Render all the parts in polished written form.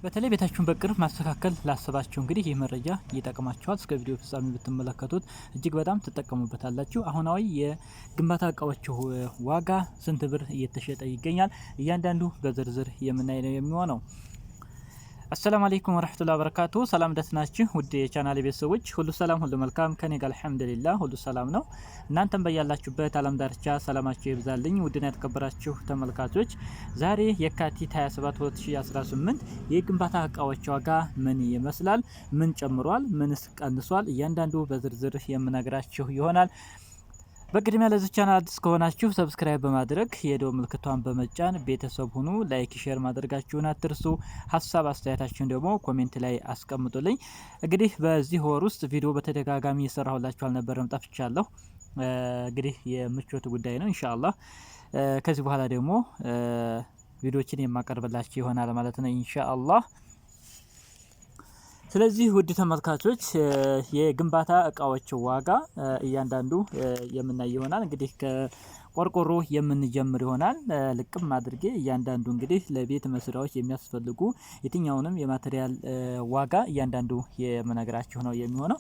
በተለይ ቤታችሁን በቅርብ ማስተካከል ላሰባችሁ እንግዲህ ይህ መረጃ ይጠቅማችኋል። እስከ ቪዲዮ ፍጻሜ ብትመለከቱት እጅግ በጣም ትጠቀሙበታላችሁ። አሁናዊ የግንባታ እቃዎች ዋጋ ስንት ብር እየተሸጠ ይገኛል? እያንዳንዱ በዝርዝር የምናይ ነው የሚሆነው። አሰላሙ አለይኩም ወራህመቱላሂ ወበረካቱ። ሰላም ደስ ናችሁ ውድ የቻናሌ ቤተሰቦች፣ ሁሉ ሰላም ሁሉ መልካም ከኔ ጋር አልሐምዱሊላህ ሁሉ ሰላም ነው። እናንተም በያላችሁበት ዓለም ዳርቻ ሰላማችሁ ይብዛልኝ። ውድና የተከበራችሁ ተመልካቾች፣ ዛሬ የካቲት 27 2018 የግንባታ እቃዎች ዋጋ ምን ይመስላል? ምን ጨምሯል? ምንስ ቀንሷል? እያንዳንዱ በዝርዝር የምነግራችሁ ይሆናል። በቅድሚያ ለዚህ ቻናል አዲስ ከሆናችሁ ሰብስክራይብ በማድረግ የደወል ምልክቷን በመጫን ቤተሰብ ሁኑ። ላይክ ሼር ማድረጋችሁን አትርሱ። ሀሳብ አስተያየታችሁን ደግሞ ኮሜንት ላይ አስቀምጡልኝ። እንግዲህ በዚህ ወር ውስጥ ቪዲዮ በተደጋጋሚ እየሰራሁላችሁ አልነበረም፣ ጠፍቻለሁ። እንግዲህ የምቾት ጉዳይ ነው። ኢንሻአላህ ከዚህ በኋላ ደግሞ ቪዲዮችን የማቀርብላችሁ ይሆናል ማለት ነው ኢንሻአላህ። ስለዚህ ውድ ተመልካቾች የግንባታ እቃዎች ዋጋ እያንዳንዱ የምናይ ይሆናል። እንግዲህ ከቆርቆሮ የምንጀምር ይሆናል። ልቅም አድርጌ እያንዳንዱ እንግዲህ ለቤት መስሪያዎች የሚያስፈልጉ የትኛውንም የማቴሪያል ዋጋ እያንዳንዱ የምነግራችሁ ነው የሚሆነው።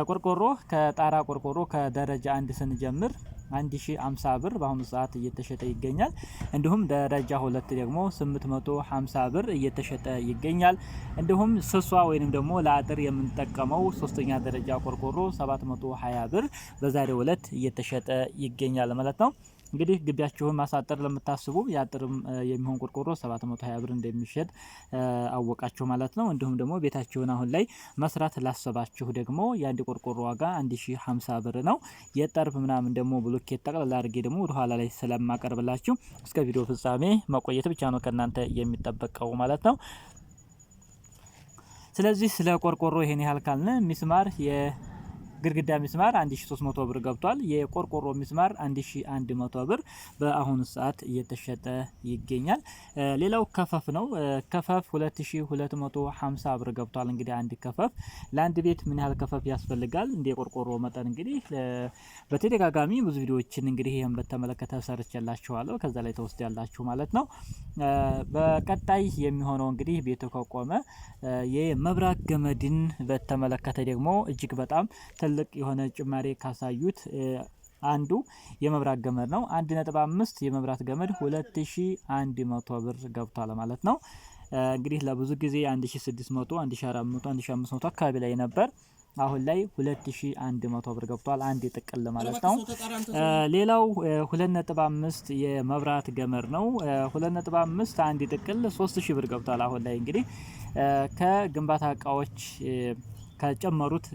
ቆርቆሮ ከጣራ ቆርቆሮ ከደረጃ 1 ስንጀምር 1050 ብር በአሁኑ ሰዓት እየተሸጠ ይገኛል። እንዲሁም ደረጃ 2 ደግሞ 850 ብር እየተሸጠ ይገኛል። እንዲሁም ስሷ ወይንም ደግሞ ለአጥር የምንጠቀመው ሶስተኛ ደረጃ ቆርቆሮ 720 ብር በዛሬው ዕለት እየተሸጠ ይገኛል ማለት ነው። እንግዲህ ግቢያችሁን ማሳጠር ለምታስቡ የአጥርም የሚሆን ቆርቆሮ 720 ብር እንደሚሸጥ አወቃችሁ ማለት ነው። እንዲሁም ደግሞ ቤታችሁን አሁን ላይ መስራት ላሰባችሁ ደግሞ የአንድ ቆርቆሮ ዋጋ 1050 ብር ነው። የጠርብ ምናምን ደግሞ ብሎኬት ጠቅላላ አድርጌ ደግሞ ወደ ኋላ ላይ ስለማቀርብላችሁ እስከ ቪዲዮ ፍጻሜ መቆየት ብቻ ነው ከናንተ የሚጠበቀው ማለት ነው። ስለዚህ ስለ ቆርቆሮ ይሄን ያህል ካልን ሚስማር ግድግዳ ሚስማር 1300 ብር ገብቷል። የቆርቆሮ ሚስማር 1100 ብር በአሁኑ ሰዓት እየተሸጠ ይገኛል። ሌላው ከፈፍ ነው። ከፈፍ 2250 ብር ገብቷል። እንግዲህ አንድ ከፈፍ ለአንድ ቤት ምን ያህል ከፈፍ ያስፈልጋል? እንደ የቆርቆሮ መጠን እንግዲህ በተደጋጋሚ ብዙ ቪዲዮዎችን እንግዲህ ይሄን በተመለከተ ሰርቼላችኋለሁ። ከዛ ላይ ተወስዳላችሁ ማለት ነው። በቀጣይ የሚሆነው እንግዲህ ቤቱ ከቆመ የመብራት ገመድን በተመለከተ ደግሞ እጅግ በጣም ትልቅ የሆነ ጭማሪ ካሳዩት አንዱ የመብራት ገመድ ነው። 1.5 የመብራት ገመድ 2100 ብር ገብቷል ማለት ነው። እንግዲህ ለብዙ ጊዜ 1600፣ 1400፣ 1500 አካባቢ ላይ ነበር። አሁን ላይ 2100 ብር ገብቷል አንድ ጥቅል ማለት ነው። ሌላው 2.5 የመብራት ገመድ ነው። 2.5 አንድ ጥቅል 3000 ብር ገብቷል አሁን ላይ። እንግዲህ ከግንባታ እቃዎች ከጨመሩት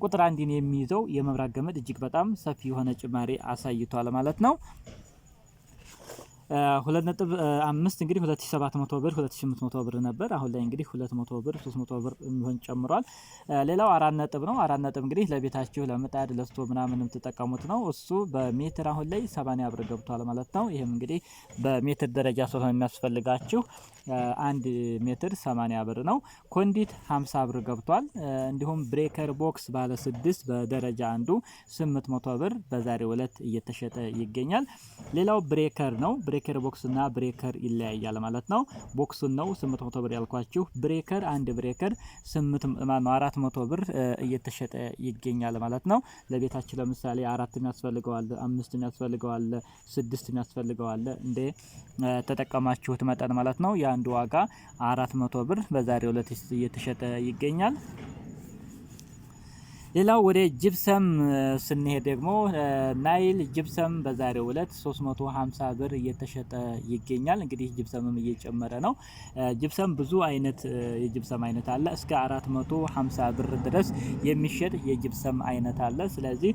ቁጥር አንድን የሚይዘው የመብራት ገመድ እጅግ በጣም ሰፊ የሆነ ጭማሪ አሳይቷል ማለት ነው። 2.5 እንግዲህ 2700 ብር 2800 ብር ነበር። አሁን ላይ እንግዲህ 200 ብር 300 ብር የሚሆን ጨምሯል። ሌላው 4 ነጥብ ነው። 4 ነጥብ እንግዲህ ለቤታችሁ ለምጣድ ለስቶቭ ምናምን የምትጠቀሙት ነው። እሱ በሜትር አሁን ላይ 80 ብር ገብቷል ማለት ነው። ይሄም እንግዲህ በሜትር ደረጃ ስለሆነ የሚያስፈልጋችሁ 1 ሜትር 80 ብር ነው። ኮንዲት 50 ብር ገብቷል። እንዲሁም ብሬከር ቦክስ ባለ 6 በደረጃ አንዱ 800 ብር በዛሬው ዕለት እየተሸጠ ይገኛል። ሌላው ብሬከር ነው። ብሬከር ቦክስ እና ብሬከር ይለያያል ማለት ነው። ቦክሱን ነው 800 ብር ያልኳችሁ። ብሬከር አንድ ብሬከር 400 ብር እየተሸጠ ይገኛል ማለት ነው። ለቤታችን ለምሳሌ 4 የሚያስፈልገዋል፣ 5 የሚያስፈልገዋል፣ 6 የሚያስፈልገዋል እንደ ተጠቀማችሁት መጠን ማለት ነው። የአንዱ ዋጋ 400 ብር በዛሬው ዕለት እየተሸጠ ይገኛል። ሌላው ወደ ጅብሰም ስንሄድ ደግሞ ናይል ጅብሰም በዛሬው ዕለት 350 ብር እየተሸጠ ይገኛል። እንግዲህ ጅብሰምም እየጨመረ ነው። ጅብሰም ብዙ አይነት የጅብሰም አይነት አለ። እስከ 450 ብር ድረስ የሚሸጥ የጅብሰም አይነት አለ። ስለዚህ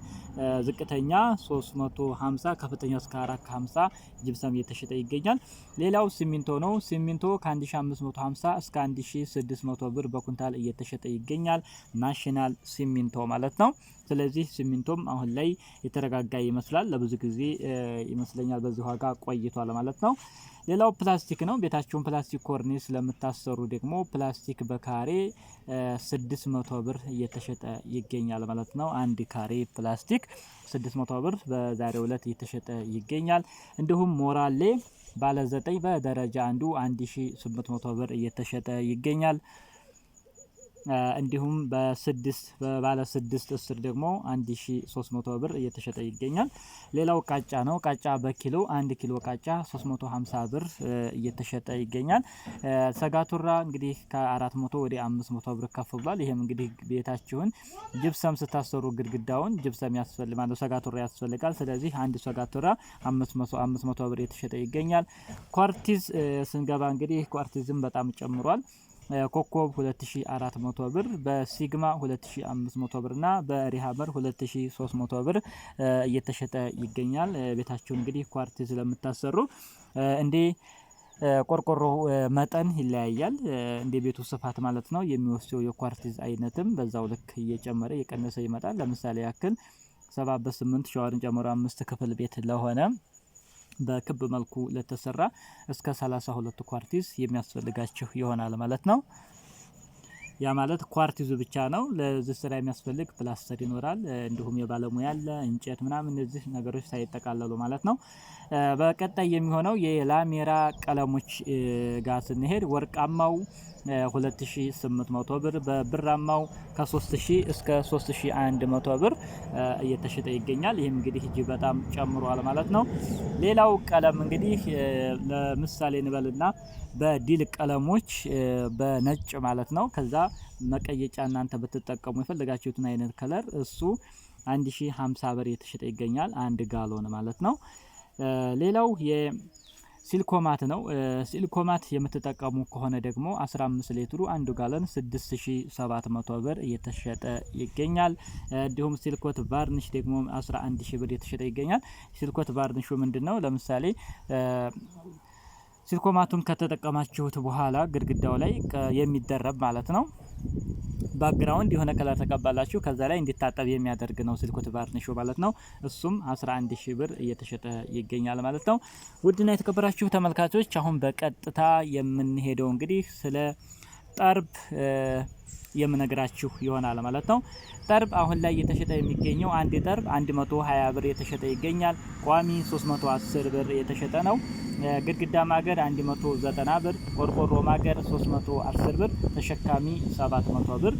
ዝቅተኛ 350 ከፍተኛ እስከ 450 ጅብሰም እየተሸጠ ይገኛል። ሌላው ሲሚንቶ ነው። ሲሚንቶ ከ1550 እስከ 1600 ብር በኩንታል እየተሸጠ ይገኛል። ናሽናል ሲሚንቶ ማለት ነው። ስለዚህ ሲሚንቶም አሁን ላይ የተረጋጋ ይመስላል። ለብዙ ጊዜ ይመስለኛል በዚህ ዋጋ ቆይቷል ማለት ነው። ሌላው ፕላስቲክ ነው። ቤታችሁን ፕላስቲክ ኮርኒስ ለምታሰሩ ደግሞ ፕላስቲክ በካሬ 600 ብር እየተሸጠ ይገኛል ማለት ነው። አንድ ካሬ ፕላስቲክ 600 ብር በዛሬው ዕለት እየተሸጠ ይገኛል። እንዲሁም ሞራሌ ባለ 9 በደረጃ አንዱ 1800 ብር እየተሸጠ ይገኛል። እንዲሁም ባለ 6 እስር ደግሞ 1300 ብር እየተሸጠ ይገኛል። ሌላው ቃጫ ነው። ቃጫ በኪሎ 1 ኪሎ ቃጫ 350 ብር እየተሸጠ ይገኛል። ሰጋቱራ እንግዲህ ከ400 ወደ 500 ብር ከፍ ብሏል። ይሄም እንግዲህ ቤታችሁን ጅብሰም ስታሰሩ ግድግዳውን ጅብሰም ያስፈልጋል፣ ሰጋቱራ ያስፈልጋል። ስለዚህ አንድ ሰጋቱራ 500 ብር እየተሸጠ ይገኛል። ኳርቲዝ ስንገባ እንግዲህ ኳርቲዝም በጣም ጨምሯል። ኮኮብ 2400 ብር፣ በሲግማ 2500 ብር እና በሪሃበር 2300 ብር እየተሸጠ ይገኛል። ቤታችሁን እንግዲህ ኳርቲዝ ለምታሰሩ እንዴ ቆርቆሮ መጠን ይለያያል፣ እንደ ቤቱ ስፋት ማለት ነው። የሚወስደው የኳርቲዝ አይነትም በዛው ልክ እየጨመረ እየቀነሰ ይመጣል። ለምሳሌ ያክል 7 በ8 ሻወርን ጨምሮ 5 ክፍል ቤት ለሆነ በክብ መልኩ ለተሰራ እስከ 32 ኳርቲዝ የሚያስፈልጋችሁ ይሆናል ማለት ነው። ያ ማለት ኳርቲዙ ብቻ ነው። ለዚህ ስራ የሚያስፈልግ ፕላስተር ይኖራል፣ እንዲሁም የባለሙያ አለ፣ እንጨት ምናምን እነዚህ ነገሮች ሳይጠቃለሉ ማለት ነው። በቀጣይ የሚሆነው የላሜራ ቀለሞች ጋር ስንሄድ ወርቃማው 2800 ብር፣ በብራማው ከ3000 እስከ 3100 ብር እየተሸጠ ይገኛል። ይህም እንግዲህ እጅግ በጣም ጨምሯል ማለት ነው። ሌላው ቀለም እንግዲህ ለምሳሌ እንበልና በዲል ቀለሞች በነጭ ማለት ነው። ከዛ መቀየጫ እናንተ ብትጠቀሙ የፈለጋችሁትን አይነት ከለር እሱ 1050 ብር እየተሸጠ ይገኛል፣ 1 ጋሎን ማለት ነው። ሌላው ሲልኮማት ነው። ሲልኮማት የምትጠቀሙ ከሆነ ደግሞ 15 ሊትሩ 1 ጋለን 6700 ብር እየተሸጠ ይገኛል። እንዲሁም ሲልኮት ቫርኒሽ ደግሞ 11000 ብር እየተሸጠ ይገኛል። ሲልኮት ቫርኒሹ ምንድነው? ለምሳሌ ሲልኮማቱን ከተጠቀማችሁት በኋላ ግድግዳው ላይ የሚደረብ ማለት ነው። ባክግራውንድ የሆነ ከለር ተቀባላችሁ ከዛ ላይ እንዲታጠብ የሚያደርግ ነው ሲልኮት ቫርኒሹ ማለት ነው። እሱም 11000 ብር እየተሸጠ ይገኛል ማለት ነው። ውድና የተከበራችሁ ተመልካቾች አሁን በቀጥታ የምንሄደው እንግዲህ ስለ ጠርብ የምነግራችሁ ይሆናል ማለት ነው። ጠርብ አሁን ላይ እየተሸጠ የሚገኘው አንድ ጠርብ 120 ብር እየተሸጠ ይገኛል። ቋሚ 310 ብር እየተሸጠ ነው። ግድግዳ ማገር 190 ብር፣ ቆርቆሮ ማገር 310 ብር፣ ተሸካሚ 700 ብር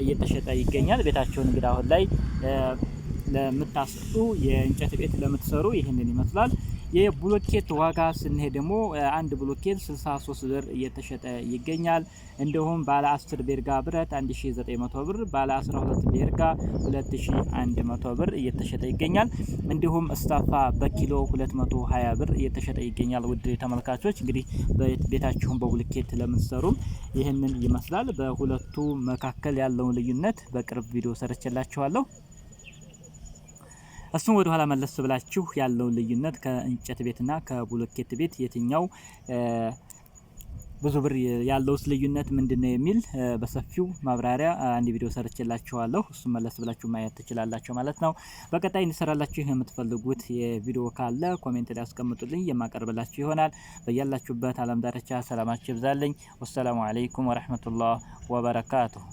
እየተሸጠ ይገኛል። ቤታቸውን እንግዲህ አሁን ላይ ለምታስጡ የእንጨት ቤት ለምትሰሩ ይህንን ይመስላል። የብሎኬት ዋጋ ስንሄድ ደግሞ አንድ ብሎኬት 63 ብር እየተሸጠ ይገኛል። እንዲሁም ባለ 10 ቤርጋ ብረት 1900 ብር፣ ባለ 12 ቤርጋ 2100 ብር እየተሸጠ ይገኛል። እንዲሁም እስታፋ በኪሎ 220 ብር እየተሸጠ ይገኛል። ውድ ተመልካቾች እንግዲህ ቤታችሁን በብሎኬት ለምትሰሩም ይህንን ይመስላል። በሁለቱ መካከል ያለውን ልዩነት በቅርብ ቪዲዮ ሰርቼላችኋለሁ። እሱም ወደ ኋላ መለስ ብላችሁ ያለውን ልዩነት ከእንጨት ቤትና ከብሎኬት ቤት የትኛው ብዙ ብር ያለውስ ልዩነት ምንድነው የሚል በሰፊው ማብራሪያ አንድ ቪዲዮ ሰርቼላችኋለሁ። እሱም መለስ ብላችሁ ማየት ትችላላችሁ ማለት ነው። በቀጣይ እንሰራላችሁ የምትፈልጉት የቪዲዮ ካለ ኮሜንት ላይ አስቀምጡልኝ፣ የማቀርብላችሁ ይሆናል። በያላችሁበት ዓለም ዳርቻ ሰላማችሁ ይብዛልኝ። ወሰላሙ አለይኩም ወራህመቱላህ ወበረካቱሁ።